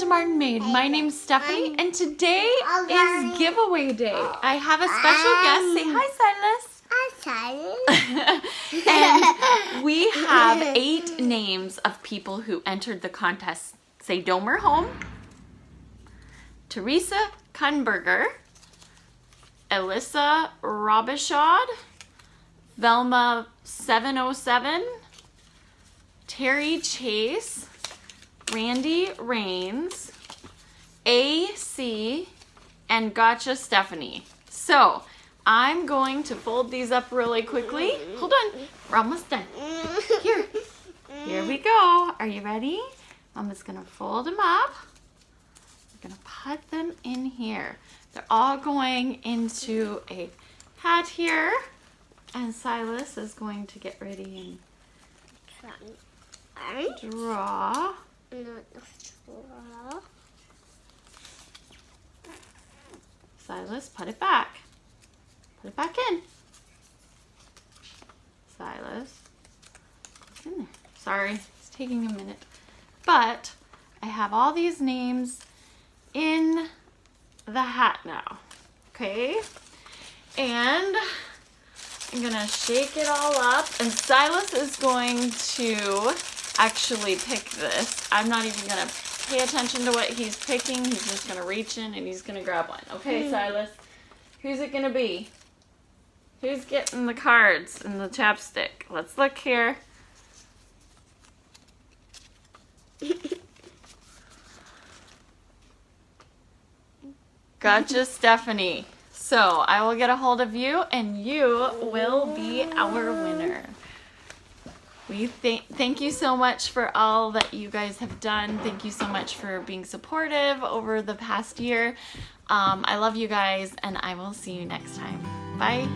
Martinmade. My name's Stephanie, and today is giveaway day. I have a special guest. Say hi, Silas. Hi, Silas. And we have 8 names of people who entered the contest. Say Domer Home, Teresa Kunberger, Alyssa Robichaud, Velma 707, Terry Chase, Randy Rains, AC, and Gotcha Stephanie. So I'm going to fold these up really quickly. Hold on, we're almost done. Here we go. Are you ready? Mama's gonna fold them up. We're gonna put them in here. They're all going into a hat here. And Silas is going to get ready and draw. Silas, put it back. Put it back in. Silas, it's in there. Sorry, it's taking a minute. But I have all these names in the hat now. Okay? And I'm gonna shake it all up, and Silas is going to actually pick this. I'm not even gonna pay attention to what he's picking. He's just gonna reach in and he's gonna grab one. Okay, Silas, who's it gonna be? Who's getting the cards and the chapstick? Let's look here. Gotcha, Stephanie. So I will get a hold of you and you will be our winner. We thank you so much for all that you guys have done. Thank you so much for being supportive over the past year. I love you guys, and I will see you next time. Bye.